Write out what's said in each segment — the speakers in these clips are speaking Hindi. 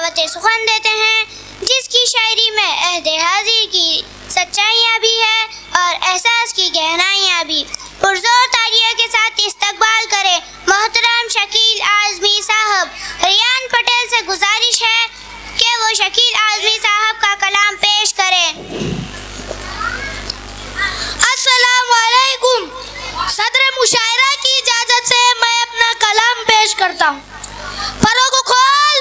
मोहब्बत सुखन देते हैं, जिसकी शायरी में अहद हाजिर की सच्चाइयाँ भी है और एहसास की गहराइयाँ भी। पुरजोर तालियों के साथ इस्तकबाल करें मोहतरम शकील आज़मी साहब। रियान पटेल से गुजारिश है कि वो शकील आज़मी साहब का कलाम पेश करें। अस्सलाम वालेकुम। सदर मुशायरा की इजाज़त से मैं अपना कलाम पेश करता हूँ। परों को खोल,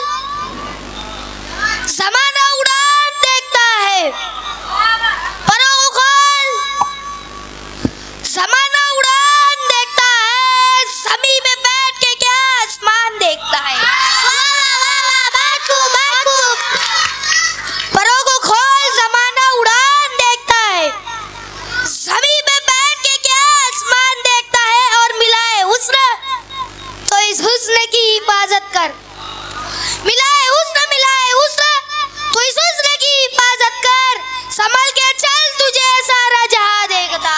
ज़माना उड़ान देखता है। परों को खोल, ज़माना उड़ान देखता है। ज़मीन में बैठ के क्या आसमान देखता है। परों को खोल, ज़माना उड़ान देखता है। ज़मीन में बैठ के क्या आसमान देखता है। और मिला है हुस्न तो इस हुस्न की हिफाजत कर। मिला है हुस्न तो इस हुस्न की हिफाजत कर। संभल के चल, तुझे सारा जहां देखता है।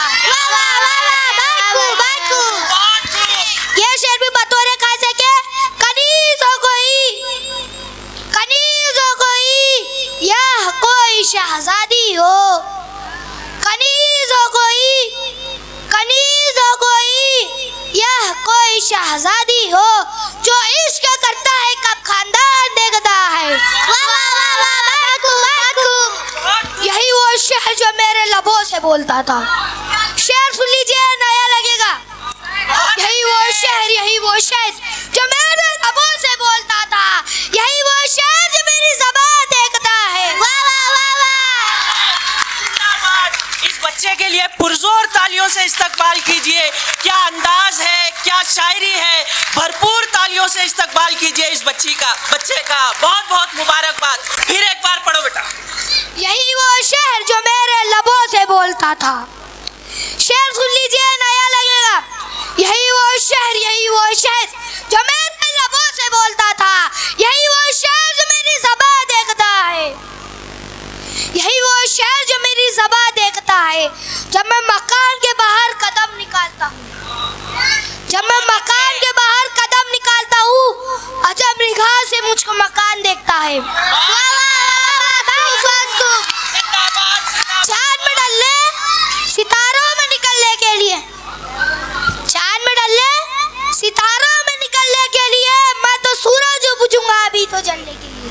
ये शेर भी बतौर खासे के कनीज़ हो कोई यह कोई शहजादी हो। कनीज़ हो कोई यह कोई शहजादी हो, जो इश्क करता है कब खानदान देखता है। यही वो शहर जो मेरे लबों से बोलता था। शेर सुन लीजिए, नया लगेगा। यही वो शहर जो मेरे लबों से बोलता था। यही वो शहर जो मेरी ज़बान देखता है। इस बच्चे के लिए पुरजोर तालियों से इस्तकबाल कीजिए। क्या अंदाज है, क्या शायरी है। भरपूर तालियों से इस्तकबाल कीजिए इस बच्चे का। बहुत बहुत मुबारकबाद। फिर एक बार पढ़ो बेटा। यही वो शहर जो मेरे लबों से बोलता था। शेर सुन लीजिए, नया लगेगा। यही वो शहर जो मेरे लबों से बोलता था। यही वो शहर जो मेरी ज़बान देखता है। यही वो शहर जो मेरी ज़बान देखता है। जब मैं मकान के बाहर कदम निकालता हूँ, अजब निगाह से मुझको मकान देखता है। चांद में डलने, सितारों में निकलने के लिए, मैं तो सूरज बुझूंगा अभी तो जलने के लिए।